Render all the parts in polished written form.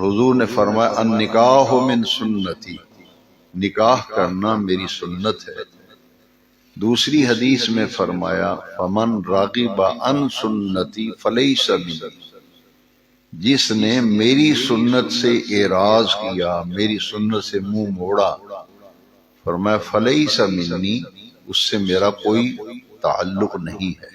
حضور نے فرمایا النکاح من سنتی، نکاح کرنا میری سنت ہے۔ دوسری حدیث میں فرمایا فمن راغب عن سنتی فلیس منی، جس نے میری سنت سے اعراض کیا، میری سنت سے منہ موڑا، فرمایا فلیس منی، اس سے میرا کوئی تعلق نہیں ہے۔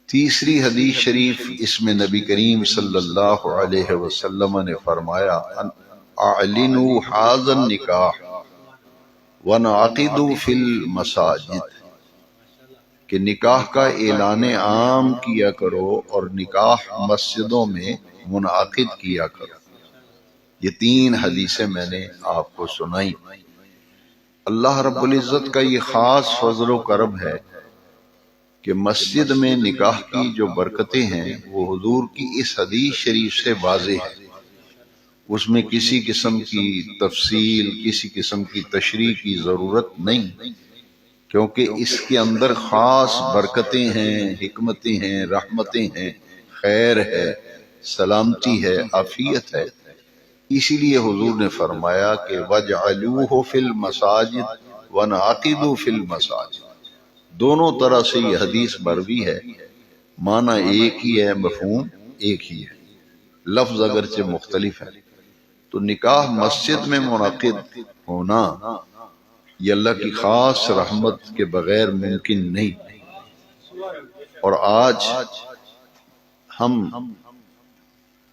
تیسری حدیث شریف اس میں نبی کریم صلی اللہ علیہ وسلم نے فرمایا اعلنوا ھذا النکاح وانعقدوا فی المساجد، کہ نکاح کا اعلان عام کیا کرو اور نکاح مسجدوں میں منعقد کیا کرو۔ یہ تین حدیثیں میں نے آپ کو سنائی۔ اللہ رب العزت کا یہ خاص فضل و کرم ہے کہ مسجد میں نکاح کی جو برکتیں ہیں وہ حضور کی اس حدیث شریف سے واضح ہے۔ اس میں کسی قسم کی تفصیل، کسی قسم کی تشریح کی ضرورت نہیں، کیونکہ اس کے اندر خاص برکتیں ہیں، حکمتیں ہیں، رحمتیں ہیں، خیر ہے، سلامتی ہے، عافیت ہے۔ اسی لیے حضور نے فرمایا کہ وَاجْعَلُوهُ فِي الْمَسَاجِدِ وَانْعَقِدُوا فِي الْمَسَاجِدِ، دونوں طرح سے یہ حدیث مروی ہے، معنی ایک ہی ہے، مفہوم ایک ہی ہے، لفظ اگرچہ مختلف ہے۔ تو نکاح مسجد میں منعقد ہونا یہ اللہ کی خاص رحمت کے بغیر ممکن نہیں۔ اور آج ہم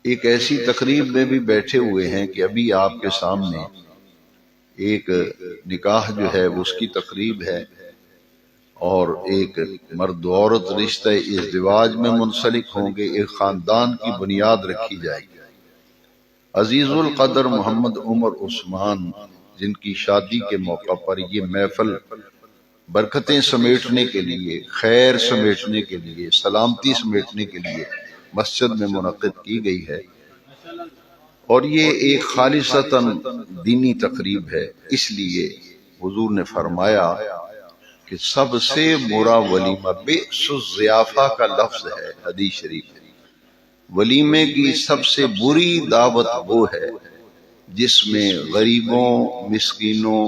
ایک ایسی تقریب میں بھی بیٹھے ہوئے ہیں کہ ابھی آپ کے سامنے ایک نکاح جو ہے اس کی تقریب ہے، اور ایک مرد و عورت رشتہ ازدواج میں منسلک ہوں گے، ایک خاندان کی بنیاد رکھی جائے گی۔ عزیز القدر محمد عمر عثمان جن کی شادی کے موقع پر یہ محفل برکتیں سمیٹنے کے لیے، خیر سمیٹنے کے لیے، سلامتی سمیٹنے کے لیے مسجد میں منعقد کی گئی ہے، اور یہ ایک خالصتاً دینی تقریب ہے، اس لیے حضور نے فرمایا کہ سب سے برا ولیمہ بئس الضیافہ کا لفظ ہے حدیث شریف۔ ولیمے کی سب سے بری دعوت وہ ہے جس میں غریبوں، مسکینوں،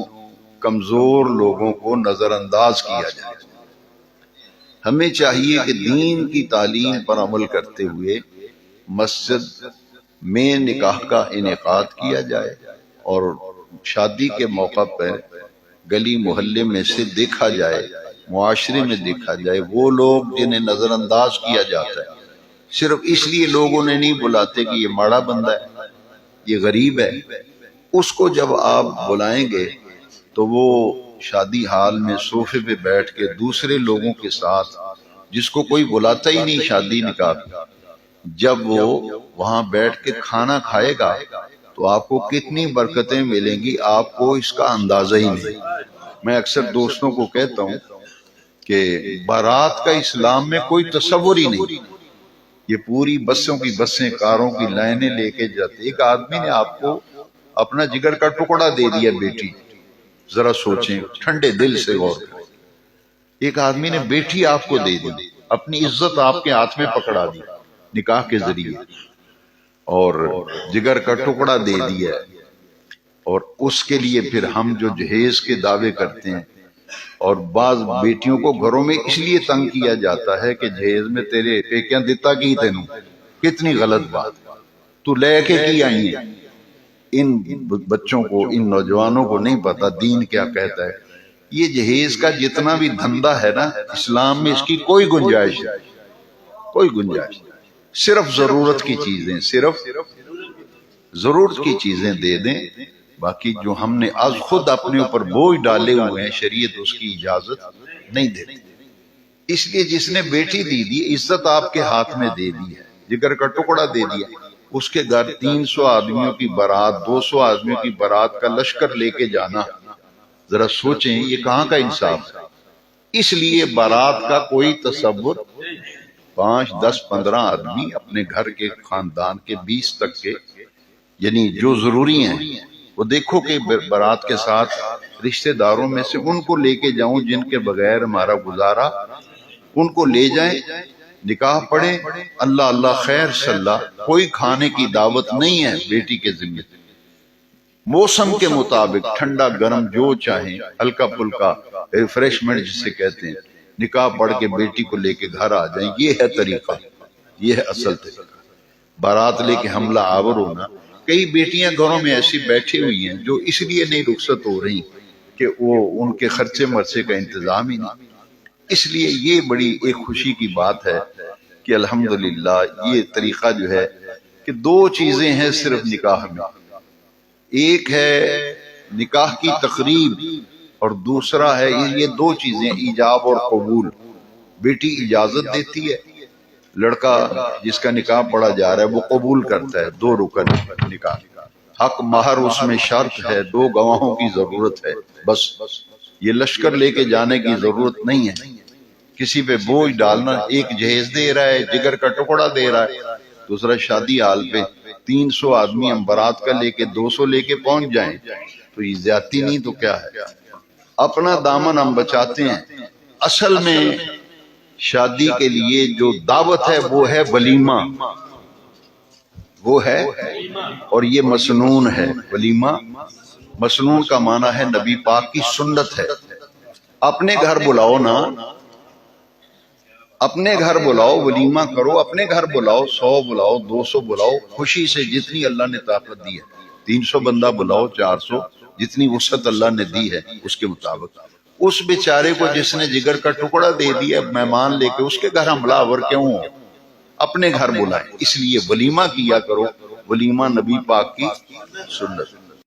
کمزور لوگوں کو نظر انداز کیا جائے۔ ہمیں چاہیے کہ دین کی تعلیم پر عمل کرتے ہوئے مسجد میں نکاح کا انعقاد کیا جائے، اور شادی کے موقع پر گلی محلے میں سے دیکھا جائے، معاشرے میں دیکھا جائے وہ لوگ جنہیں نظر انداز کیا جاتا ہے، صرف اس لیے لوگوں نے نہیں بلاتے کہ یہ ماڑا بندہ ہے، یہ غریب ہے۔ اس کو جب آپ بلائیں گے تو وہ شادی حال میں صوفے پہ بیٹھ کے دوسرے لوگوں کے ساتھ، جس کو کوئی بلاتا ہی نہیں شادی نکاح، جب وہ وہاں بیٹھ کے کھانا کھائے گا تو آپ کو کتنی برکتیں ملیں گی، آپ کو اس کا اندازہ ہی نہیں۔ میں اکثر دوستوں کو کہتا ہوں کہ بارات کا اسلام میں کوئی تصور ہی نہیں۔ یہ پوری بسوں کی بسیں، کاروں کی لائنیں لے کے جاتے، ایک آدمی نے آپ کو اپنا جگر کا ٹکڑا دے دیا بیٹی، ذرا سوچیں، ٹھنڈے دل سے غور کریں۔ ایک آدمی نے بیٹی آپ کو دے دی، اپنی عزت آپ کے ہاتھ میں پکڑا دی نکاح کے ذریعے، اور جگر کا ٹکڑا دے دیا، اور اس کے لیے پھر ہم جو جہیز کے دعوے کرتے ہیں، اور بعض بیٹیوں کو گھروں میں اس لیے تنگ کیا جاتا ہے کہ جہیز میں تیرے پیکیاں دیتا کی تینوں، کتنی غلط بات، تو لے کے کی آئی ہیں۔ ان بچوں کو، ان نوجوانوں کو نہیں پتا دین کیا کہتا ہے۔ یہ جہیز کا جتنا بھی دھندا ہے نا، اسلام میں اس کی کوئی گنجائش نہیں، کوئی گنجائش نہیں۔ صرف ضرورت کی چیزیں، صرف ضرورت کی چیزیں دے دیں، باقی جو ہم نے از خود اپنے اوپر بوجھ ڈالے ہوئے ہیں شریعت اس کی اجازت نہیں دیتی۔ اس لیے جس نے بیٹی دی دی، عزت آپ کے ہاتھ میں دے دی ہے، جگر کا ٹکڑا دے دیا، اس کے گھر 300 آدمیوں کی بارات، 200 آدمیوں کی بارات کا لشکر لے کے جانا، ذرا سوچیں یہ کہاں کا انصاف ہے۔ اس لیے بارات کا کوئی تصور، 5، 10، 15 آدمی اپنے گھر کے، خاندان کے 20 تک کے، یعنی جو ضروری ہیں وہ دیکھو کہ بارات کے ساتھ رشتہ داروں میں سے ان کو لے کے جاؤں جن کے بغیر ہمارا گزارا، ان کو لے جائیں، نکاح پڑھے، اللہ اللہ خیر صلی اللہ، کوئی کھانے کی دعوت نہیں ہے بیٹی کے ذمہ، موسم کے مطابق ٹھنڈا گرم جو چاہیں، ہلکا پھلکا ریفریشمنٹ جسے کہتے ہیں، نکاح پڑھ کے بیٹی کو لے کے گھر آ جائیں، یہ ہے طریقہ، یہ ہے اصل طریقہ۔ بارات لے کے حملہ آور ہونا، کئی بیٹیاں گھروں میں ایسی بیٹھی ہوئی ہیں جو اس لیے نہیں رخصت ہو رہی کہ وہ ان کے خرچے مرچے کا انتظام ہی نہیں۔ اس لیے یہ بڑی ایک خوشی کی بات ہے کہ الحمدللہ یہ طریقہ جو ہے کہ دو چیزیں ہیں صرف نکاح میں، ایک ہے نکاح کی تقریب اور دوسرا ہے یہ دو چیزیں ایجاب اور قبول۔ بیٹی اجازت دیتی ہے، لڑکا جس کا نکاح پڑھا جا رہا ہے وہ قبول کرتا ہے، دو رکن نکاح، حق مہر اس میں شرط ہے، دو گواہوں کی ضرورت ہے، بس یہ لشکر لے کے جانے کی ضرورت نہیں ہے، کسی پہ بوجھ ڈالنا، ایک جہیز دے رہا ہے، جگر کا ٹکڑا دے رہا ہے، دوسرا شادی حال پہ 300 آدمی ہم برات کا لے کے 200 لے کے پہنچ جائیں تو یہ زیادتی نہیں تو کیا ہے؟ اپنا دامن ہم بچاتے ہیں۔ اصل میں شادی کے لیے جو دعوت ہے وہ ہے ولیمہ، وہ ہے، اور یہ مسنون ہے ولیمہ۔ مسنون کا معنی ہے نبی پاک کی سنت ہے۔ اپنے گھر بلاؤ نا، اپنے گھر بلاؤ، ولیمہ کرو، اپنے گھر بلاؤ، 100 بلاؤ، 200 بلاؤ، خوشی سے جتنی اللہ نے طاقت دی ہے، 300 بندہ بلاؤ، 400، جتنی وسعت اللہ نے دی ہے اس کے مطابق۔ اس بیچارے کو جس نے جگر کا ٹکڑا دے دیا مہمان لے کے، اس کے گھر حملہ آور کیوں ہو؟ اپنے گھر بلائیں۔ اس لیے ولیمہ کیا کرو، ولیمہ نبی پاک کی سنت۔